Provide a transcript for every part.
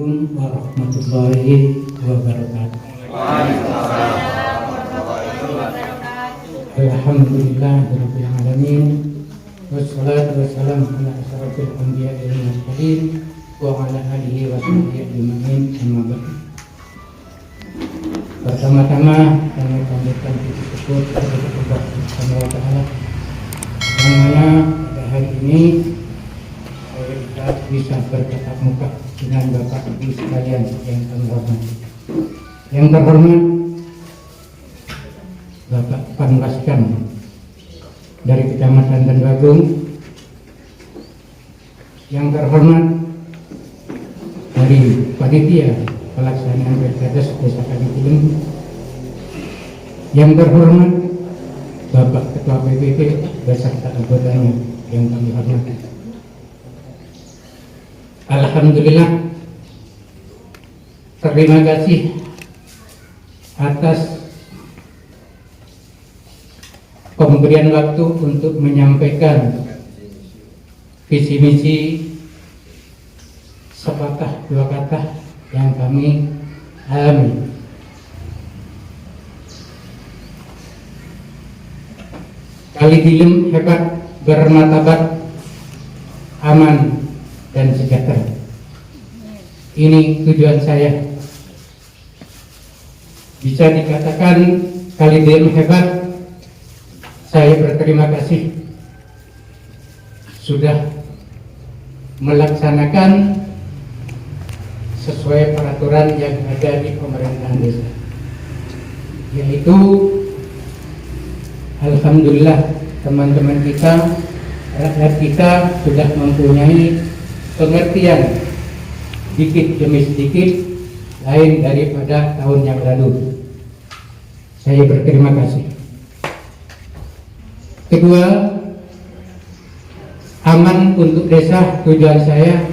Assalamualaikum warahmatullahi wabarakatuh. Alhamdulillahirabbil alamin. Wassalatu wassalamu ala asyrafil anbiya'i wal mursalin wa ala alihi wa sahbihi ajma'in. Amma ba'd. Pertama-tama kami panjatkan puji syukur kepada Allah Subhanahu wa taala yang mana pada hari ini kita bisa bertatap muka dengan Bapak Ibu sekalian yang kami hormati. Yang terhormat Bapak Panwaskam dari Kecamatan Tanbagung, yang terhormat dari panitia pelaksanaan Pilkades Desa Kalitilem, yang terhormat Bapak Ketua PPP beserta anggotanya yang kami hormati. Alhamdulillah, terima kasih atas pemberian waktu untuk menyampaikan visi misi sepatah dua kata yang kami alami. Kalitilem hebat, bermartabat, aman dan sejahtera. Ini tujuan saya. Bisa dikatakan Kalitilem hebat. Saya berterima kasih sudah melaksanakan sesuai peraturan yang ada di pemerintahan desa, yaitu alhamdulillah teman-teman kita, rakyat kita sudah mempunyai pengertian sedikit demi sedikit lain daripada tahun yang lalu. Saya berterima kasih. Kedua, aman untuk desa. Tujuan saya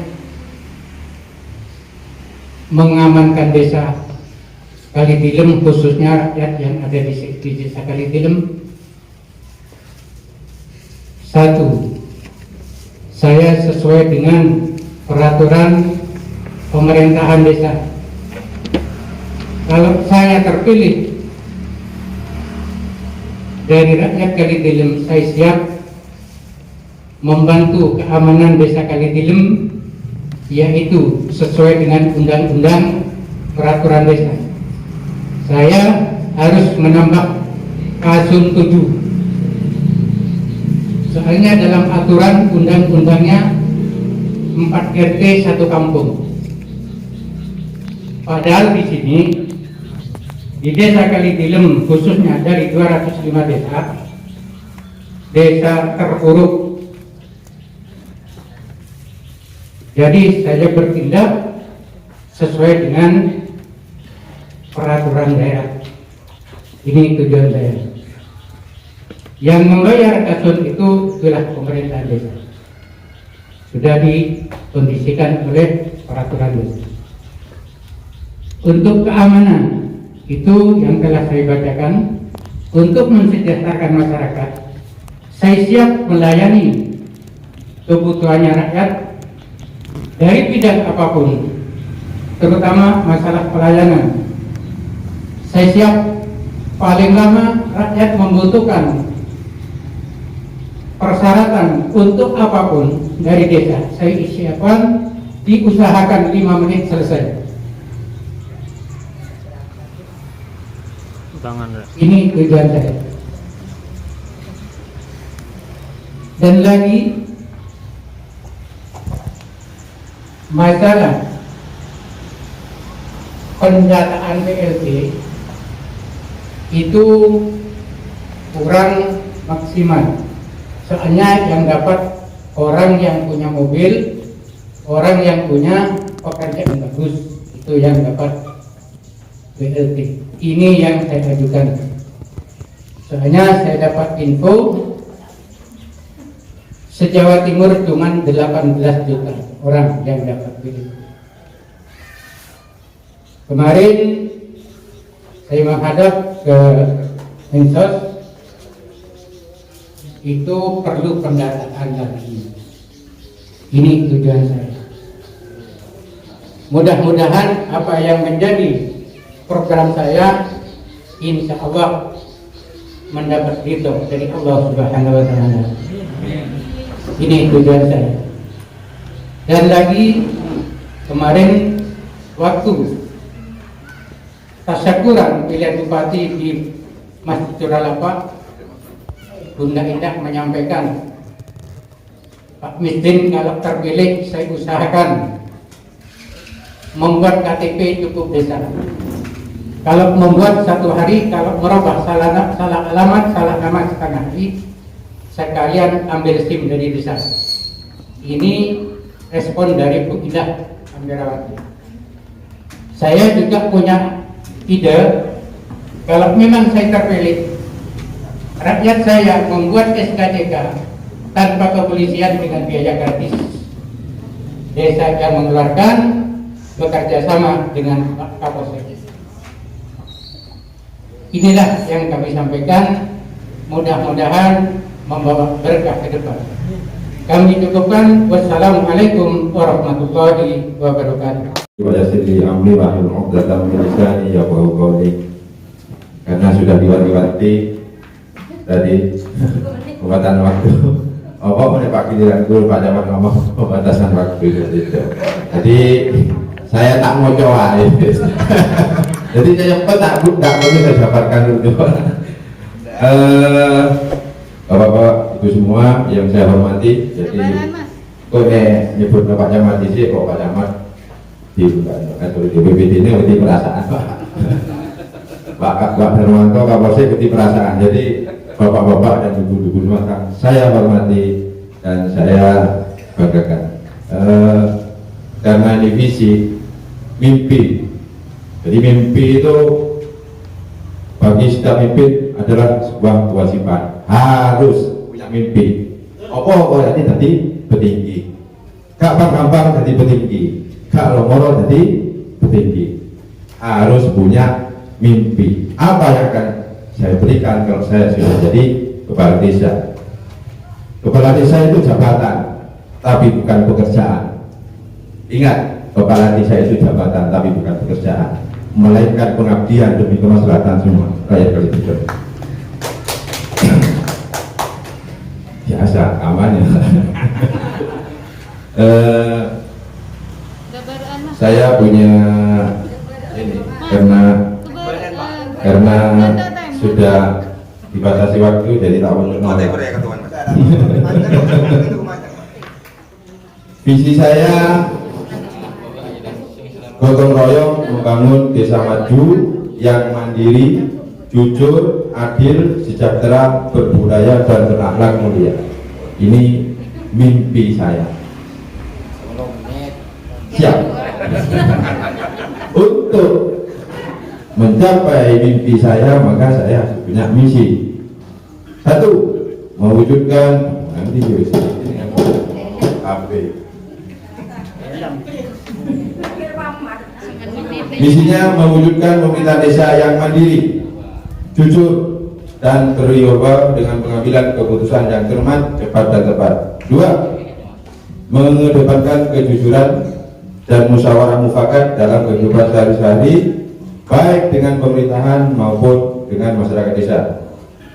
mengamankan desa Kalitilem, khususnya rakyat yang ada di desa Kalitilem. Satu, saya sesuai dengan peraturan pemerintahan desa. Kalau saya terpilih dari rakyat Kalitilem, saya siap membantu keamanan desa Kalitilem, yaitu sesuai dengan undang-undang peraturan desa. Saya harus menambah Kasun 7. Soalnya dalam aturan undang-undangnya 4 RT 1 kampung. Padahal di sini di desa Kalitilem khususnya dari 205 desa terpuruk. Jadi saya bertindak sesuai dengan peraturan daerah. Ini tujuan saya. Yang membayar kasun itu adalah pemerintah desa. Sudah dikondisikan oleh peraturan desa. Untuk keamanan itu yang telah saya bacakan, untuk mensejahterakan masyarakat, saya siap melayani kebutuhannya rakyat dari bidang apapun, terutama masalah pelayanan. Saya siap, paling lama rakyat membutuhkan persyaratan untuk apapun dari desa, saya siapkan, diusahakan 5 menit selesai. Ini tujuan saya. Dan lagi masalah pendataan PLT itu kurang maksimal. Soalnya yang dapat orang yang punya mobil, orang yang punya pekerjaan bagus, itu yang dapat PLT. Ini yang saya ajukan. Soalnya saya dapat info se-Jawa Timur cuma 18 juta orang yang dapat PLT. Kemarin saya menghadap ke Mensos, itu perlu pendataan lagi. Ini tujuan saya. Mudah-mudahan apa yang menjadi program saya insya Allah mendapat ridho dari Allah Subhanahu wa Ta'ala. Ini tujuan saya. Dan lagi kemarin waktu tasyakuran pilihan bupati di Masjid Curalapa, Bunda Indah menyampaikan, Pak Misdin kalau terpilih saya usahakan membuat KTP cukup desa. Kalau membuat satu hari, kalau merubah salah alamat, salah nama setengah hari, sekalian ambil SIM dari desa. Ini respon dari Bu Indah Ambirawati. Saya juga punya ide, kalau memang saya terpilih, rakyat saya membuat SKCK tanpa kepolisian dengan biaya gratis. Desa yang mengeluarkan bekerja sama dengan Pak Kapolsek. Inilah yang kami sampaikan, mudah-mudahan membawa berkah ke depan. Kami cukupkan. Wassalamualaikum warahmatullahi wabarakatuh. Karena sudah diwati-wati tadi pembatasan waktu. Apa meneh Pak giliran guru Pak Camat ngomong pembatasan waktu itu. Jadi saya tak mau coba. Jadi saya tak perlu saya jabarkan dulu. Bapak-bapak, ibu semua yang saya hormati, jadi kok nyebut Pak Camat sih, kok Pak Camat di BPD ini berarti perasaan Pak Hermanto Kapolsek berarti perasaan. Jadi bapak-bapak dan ibu-ibu semua saya hormati dan saya banggakan karena ini visi mimpi. Jadi mimpi itu bagi setiap pemimpin adalah sebuah kewajiban, harus punya mimpi. Apa jadi tadi petinggi, gampang jadi petinggi, kalau moro jadi petinggi, harus punya mimpi. Apa yang akan saya berikan kalau saya sudah jadi kepala desa? Kepala desa itu jabatan, tapi bukan pekerjaan. Ingat, kepala desa itu jabatan, tapi bukan pekerjaan, melainkan pengabdian demi kemaslahatan semua rakyat Kalijodo. Biasa, aman ya. Saya punya ini karena sudah dibatasi waktu, jadi tak mau visi saya gotong royong membangun desa maju yang mandiri, jujur, adil, sejahtera, berbudaya dan berakhlak mulia. Ini mimpi saya. Siap. Untuk mencapai mimpi saya, maka saya harus punya misi. Satu, mewujudkan misinya mewujudkan pemerintah desa yang mandiri, jujur, dan berwibawa dengan pengambilan keputusan yang cermat, cepat, dan tepat. Dua, mengedepankan kejujuran dan musyawarah mufakat dalam kehidupan sehari-hari, baik dengan pemerintahan maupun dengan masyarakat desa.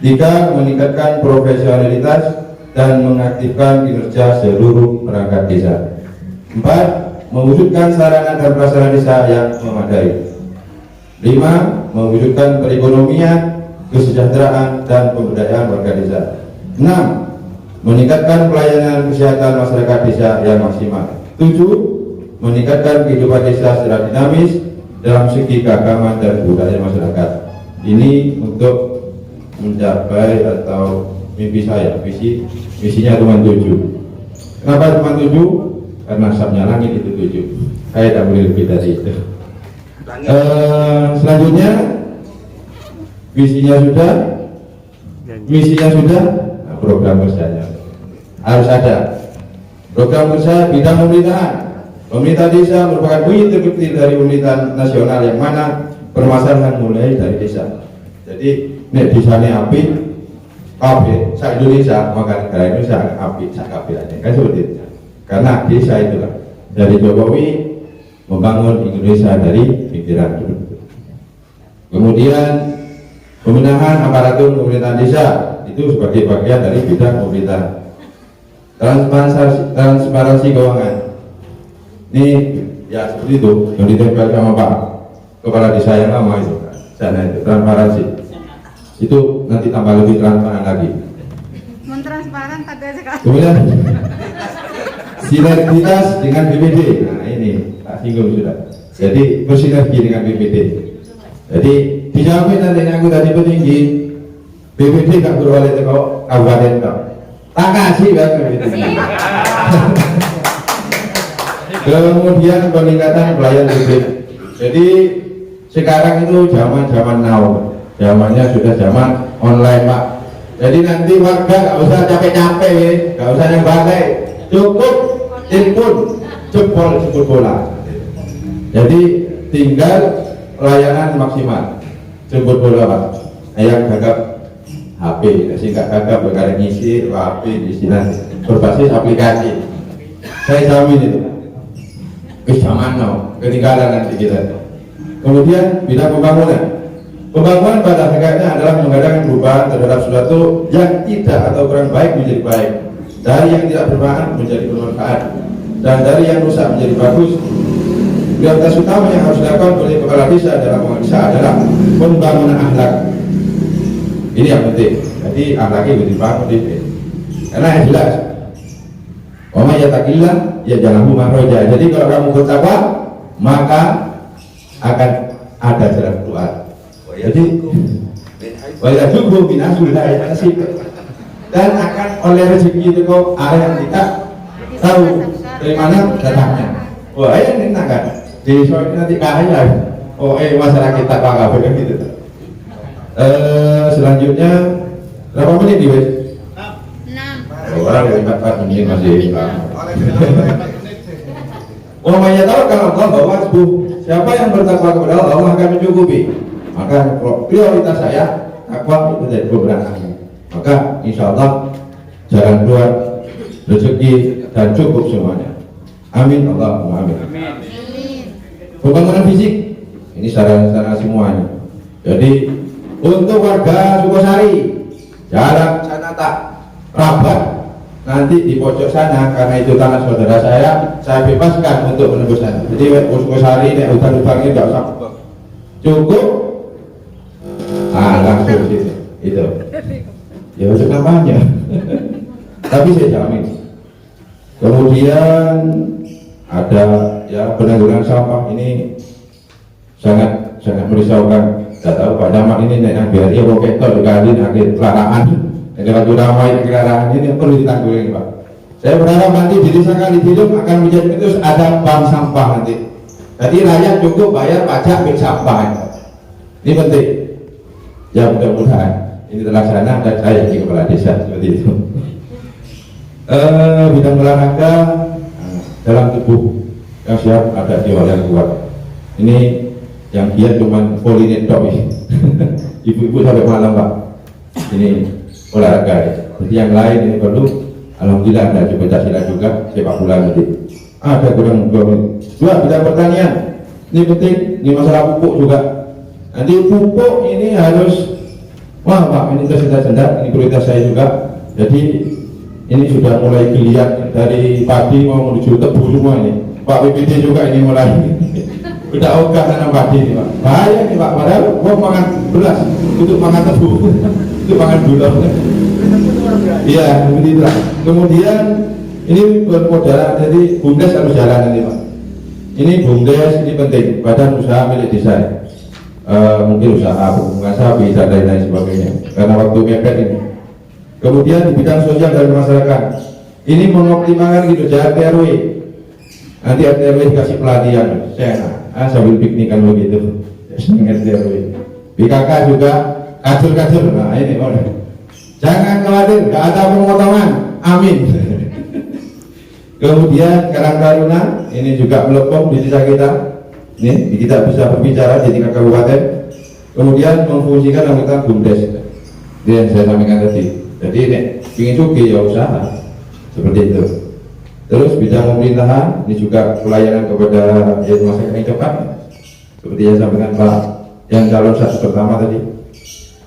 Tiga, meningkatkan profesionalitas dan mengaktifkan kinerja seluruh perangkat desa. Empat, mewujudkan sarana dan prasarana desa yang memadai. Lima, mewujudkan perekonomian, kesejahteraan, dan pemberdayaan warga desa. Enam, meningkatkan pelayanan kesehatan masyarakat desa yang maksimal. Tujuh, meningkatkan kehidupan desa secara dinamis dalam segi keagamaan dan budaya masyarakat. Ini untuk mencapai atau mimpi saya, visinya cuma 7. Kenapa cuma 7? Karena asapnya langit itu 7. Saya tidak boleh lebih dari itu. Selanjutnya visinya sudah, misinya sudah, nah, program kerjanya harus ada. Program kerja bidang pemerintahan. Pemerintah desa merupakan bukti terkecil dari pemerintahan nasional yang mana permasalahan mulai dari desa. Jadi nek desanya api, kabeh sak Indonesia, maka negara Indonesia api sak kabeh kan seperti itu. Karena desa itulah dari Jokowi membangun Indonesia dari pinggiran dulu. Kemudian pembenahan aparatur pemerintahan desa itu sebagai bagian dari bidang pemerintahan. Transparansi keuangan ini ya seperti itu yang ditempel sama Pak Kepala Desa yang lama itu sana itu transparansi itu nanti tambah lebih transparan lagi. Transparan kata sekali. Kemudian sinergitas dengan BPD, nah ini tak singgung sudah. Jadi bersinergi dengan BPD. Jadi dijamin nanti aku tadi petinggi BPD gak beroleh ke kabupaten kok. Tak kasih kan BPD. Kemudian peningkatan pelayan publik. Jadi sekarang itu zaman now, zamannya sudah zaman online Pak. Jadi nanti warga nggak usah capek-capek, nggak usah yang balik, cukup input jemput bola. Jadi tinggal pelayanan maksimal, jemput bola Pak. Yang gagap HP, sehingga gagap berkali ngisi HP di sini berbasis aplikasi. Saya jamin itu. Zaman now, ketinggalan nanti kita. Kemudian bidang pembangunan. Pembangunan pada hakikatnya adalah mengadakan perubahan terhadap sesuatu yang tidak atau kurang baik menjadi baik, dari yang tidak bermanfaat menjadi bermanfaat, dan dari yang rusak menjadi bagus. Prioritas utama yang harus dilakukan oleh kepala desa dalam desa adalah pembangunan akhlak. Ini yang penting. Jadi akhlaknya dibangun karena yang jelas. Oma ya takillah, ya jangan rumah roja. Jadi kalau kamu bertakwa, maka akan ada jalan keluar. Jadi, wajah cukup binasul ya nasib, dan akan oleh rezeki itu kau yang kita tahu dari mana datangnya. Wah, ini enak kan? Di soal nanti kaya. Oh, masyarakat kita bangga begitu. Selanjutnya berapa menit nih, Wes? 6. Orang dari 4 menit masih lama. Oh, banyak tahu kalau Allah bahwa siapa yang bertakwa kepada Allah, Allah akan mencukupi. Maka prioritas saya takwa itu dari beberapa. Maka insya Allah jalan keluar, rezeki dan cukup semuanya. Amin Allahumma amin. Pembangunan fisik ini sarana semuanya. Jadi untuk warga Sukosari jalan sana tak rapat nanti di pojok sana karena itu tanah saudara saya bebaskan untuk menembus sana. Jadi Sukosari ini hutan-hutannya tidak usah cukup. Langsung itu ya untuk kampanye. Tapi saya jamin. Kemudian ada ya penanggulangan sampah ini sangat merisaukan. Tidak tahu Pak Damat ini naik biar ya roketor dikali akhir kelarangan negara ramai kelarangan ini perlu ditanggulangi Pak. Saya berharap nanti di desa Kalihidung akan menjadi terus ada bank sampah nanti. Jadi rakyat cukup bayar pajak bank sampah. Ini penting. Ya mudah-mudahan ini terlaksana dan saya jadi kepala desa seperti itu. Bidang olahraga dalam tubuh yang siap ada jiwa yang kuat. Ini yang giat cuma polinet tok ini. Ibu-ibu sampai malam Pak. Ini olahraga. Jadi yang lain ini perlu. Alhamdulillah ada Pancasila juga sepak bola nanti. Ada kurang 2 menit. Dua bidang pertanian. Ini penting. Ini masalah pupuk juga. Nanti pupuk ini harus, wah Pak ini tersendat-sendat, ini prioritas saya juga. Jadi ini sudah mulai geliat dari padi mau menuju tebu semua ini. Pak BPD juga ini mulai udah ogah tanam padi ini Pak. Bahaya ini Pak, padahal mau makan beras untuk makan tebu, untuk makan gula. Iya, begitu lah. Kemudian ini bermodal, jadi BUMDes harus jalan ini Pak. Ini BUMDes ini penting, badan usaha milik desa. Mungkin usaha pengguna sapi dan lain-lain sebagainya karena waktu mepet ini. Kemudian di bidang sosial dan masyarakat ini mengoptimalkan kinerja RT/RW. Nanti RT/RW dikasih pelatihan saya sambil piknikan begitu seneng RT/RW. BKK juga kader-kader. Nah ini boleh, jangan khawatir gak ada pemotongan, amin. Kemudian Karang Taruna ini juga melempem di desa kita. Ini kita bisa berbicara di tingkat kabupaten. Kemudian memfungsikan anggota BUMDes. Itu yang saya sampaikan tadi. Jadi ini ingin cuki ya usaha seperti itu. Terus bidang pemerintahan ini juga pelayanan kepada masyarakat yang cepat, seperti yang sampaikan Pak yang calon satu pertama tadi.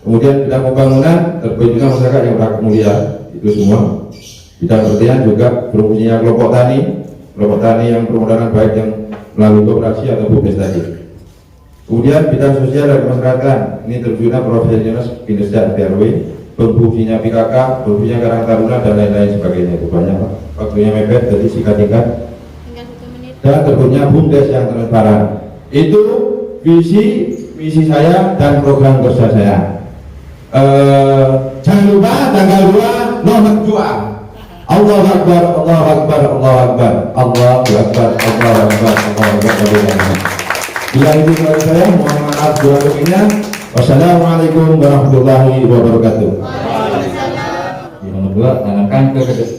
Kemudian bidang pembangunan terwujudnya masyarakat yang berhak mulia, itu semua. Bidang pertanian juga berfungsinya kelompok tani yang permodalan baik yang melalui koperasi atau BUMDes tadi. Kemudian bidang sosial dan masyarakat ini terwujudnya profesional kinerja RW, berfungsinya PKK, berfungsinya Karang Taruna dan lain-lain sebagainya. Itu banyak Pak. Waktunya mepet, jadi singkat-singkat. Tinggal 1 menit. Dan terwujudnya BUMDes yang transparan. Itu visi misi saya dan program kerja saya. Jangan lupa tanggal 2 nomor 2. Allahu Akbar, Allahu Akbar, Allahu Akbar, Allahu Akbar, Allahu Akbar, Allahu Akbar. Bila itu dari saya, mohon maaf dua lebihnya. Wassalamualaikum warahmatullahi wabarakatuh. Nomor 2, tanamkan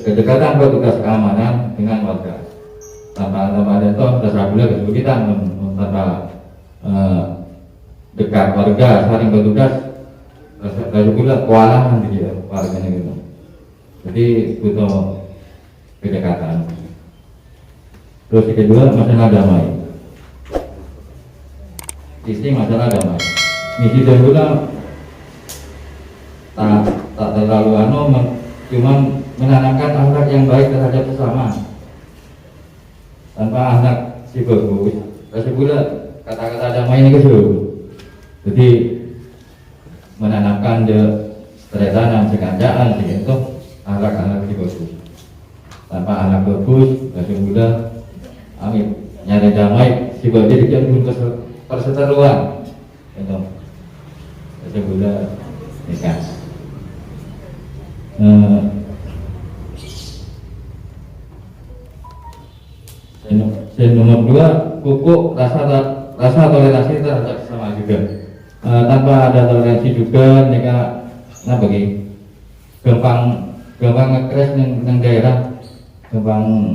kedekatan petugas keamanan dengan warga. Tanpa ada toh rasa gula kita tanpa dekat warga saling bertugas rasa gula kewalahan gitu ya warganya gitu. Jadi butuh kedekatan. Terus yang kedua, masalah damai. Isi masalah damai. Misi dan gula tak terlalu cuman menanamkan akhlak yang baik terhadap sesama. Tanpa anak si bagus, rasa gula kata-kata damai ini kesuruh. Jadi menanamkan stresan sekanjaan itu anak-anak si bagus. Tanpa anak bagus, rasa gula amin nyari damai si bagus jadi perseteruan itu rasa gula nikah. Nomor 2, pupuk rasa toleransi terhadap sesama juga. Tanpa ada toleransi juga mereka bagi gampang ngekres nang daerah, gampang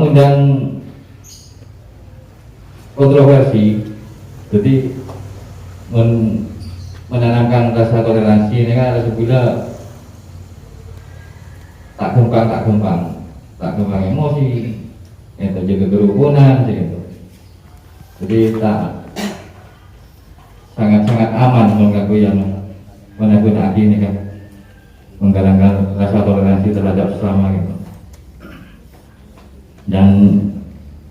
undang kontroversi. Jadi menanamkan rasa toleransi ini kan rasa gula tak gampang emosi, itu juga kerukunan gitu. Jadi tak sangat aman mengaku yang menakuti ini kan menggalangkan rasa toleransi terhadap sesama gitu. Dan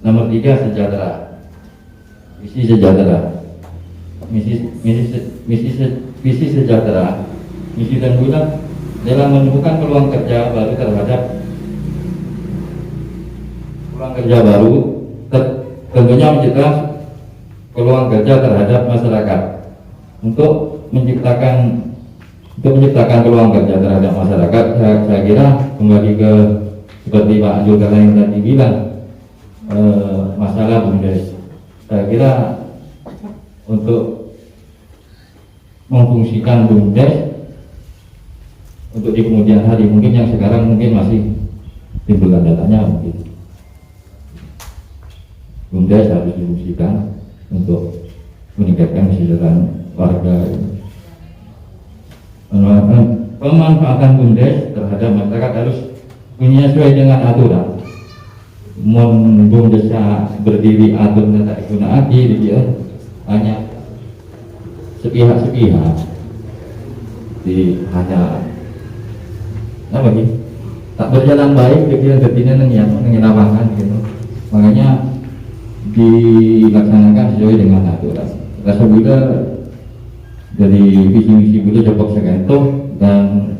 nomor 3, sejahtera. Visi sejahtera. Visi sejahtera. Misi dan guna dalam menemukan peluang kerja baru tentunya menciptakan peluang kerja terhadap masyarakat. Untuk menciptakan peluang kerja terhadap masyarakat, saya kira kembali ke seperti Pak Zulkarnain yang tadi bilang, masalah BUMDes. Saya kira untuk memfungsikan BUMDes untuk di kemudian hari, mungkin yang sekarang mungkin masih timbul datanya, mungkin BUMDes harus difungsikan untuk meningkatkan kesejahteraan warga. Pemanfaatan BUMDes terhadap masyarakat harus menyesuaikan dengan aturan. BUMDes berdiri aturan tak digunakan dia hanya sepihak hanya tak berjalan baik kemudian yang lapangan gitu. Makanya dilaksanakan sesuai dengan aturan. Rasa gula dari visi-misi gula cukup segantung dan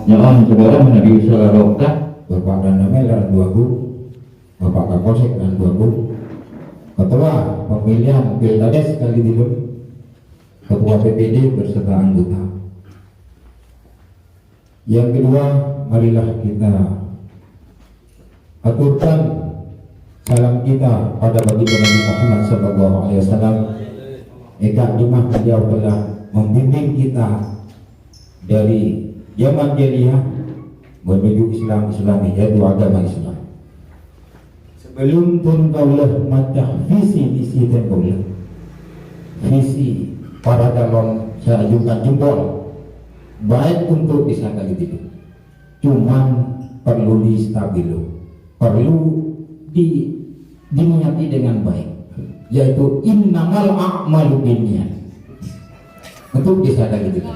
nyaon coba menjadi usaha dokter Bapak dan Namel dan 2 guru, Bapak Kapolsek dan 2 guru, Ketua Pemilihan Pilkada sekali dulu, Ketua PPD beserta anggota. Yang kedua, marilah kita aturkan salam kita pada baginda Nabi Muhammad SAW. Eka dimah beliau telah membimbing kita dari zaman jahiliyah menuju Islami, yaitu agama Islam. Sebelum pun kaulah macam visi dan kaulah visi para calon saya ajukan jempol baik untuk desa Kalidido, cuman perlu distabilo, perlu diniati dengan baik, yaitu innamal a'malu binniyat untuk desa Kalidido.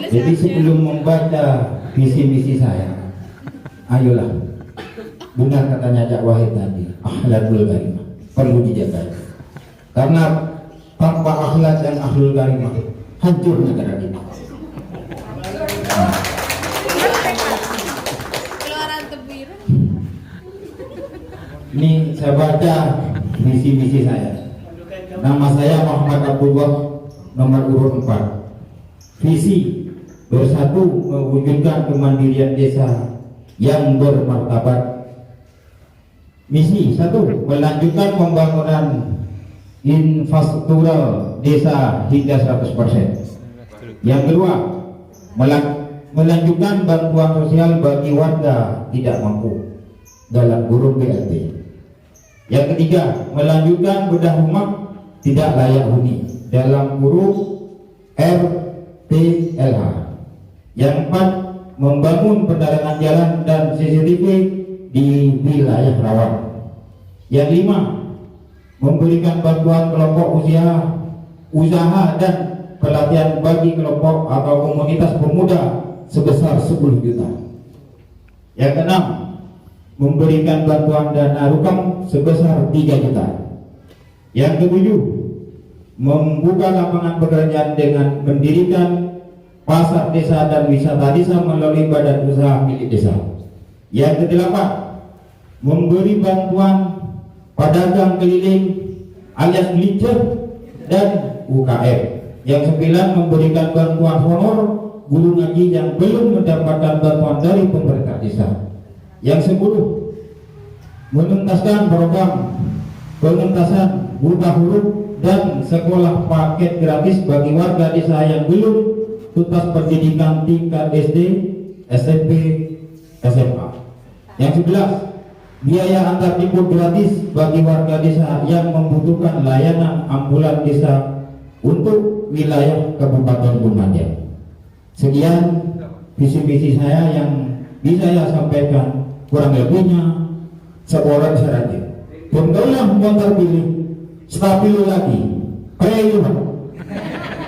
Jadi sebelum membaca visi misi saya, ayolah, benar katanya Cak Wahid tadi, akhlakul karimah perlu dijaga. Karena tanpa akhlak dan akhlul karimah, hancur negara kita. Keluaran tebiru. Ini saya baca visi misi saya. Nama saya Muhammad Abdullah, nomor urut 4. Visi bersatu mewujudkan kemandirian desa yang bermartabat. Misi 1, melanjutkan pembangunan infrastruktur desa hingga 100%. Yang kedua, melanjutkan bantuan sosial bagi warga tidak mampu dalam kurung BLT. Yang ketiga, melanjutkan bedah rumah tidak layak huni dalam kurung RTLH. Yang keempat, membangun penerangan jalan dan CCTV di wilayah rawan. Yang lima, memberikan bantuan kelompok usaha dan pelatihan bagi kelompok atau komunitas pemuda sebesar 10 juta. Yang keenam, memberikan bantuan dana rukam sebesar 3 juta. Yang ketujuh, membuka lapangan pekerjaan dengan mendirikan pasar desa dan wisata desa melalui badan usaha milik desa. Yang kedelapan, memberi bantuan pedagang keliling alias melincir dan UKM. Yang 9, memberikan bantuan honor guru ngaji yang belum mendapatkan bantuan dari pemerintah desa. Yang 10, menuntaskan program pengentasan buta huruf dan sekolah paket gratis bagi warga desa yang belum tuntas pendidikan tingkat SD, SMP, SMA. Yang 11, biaya antar jemput gratis bagi warga desa yang membutuhkan layanan ambulan desa untuk wilayah Kabupaten Lumajang. Sekian visi misi saya yang bisa saya sampaikan, kurang lebihnya seorang syaratnya. Pemilihan yang terpilih stabil lagi. Preyuhan.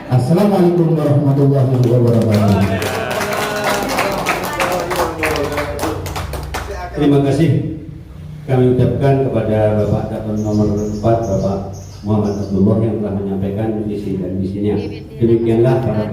Assalamualaikum warahmatullahi wabarakatuh. Terima kasih kami ucapkan kepada Bapak Datuk nomor 4 Bapak Muhammad Abdullah yang telah menyampaikan visi dan misinya. Demikianlah para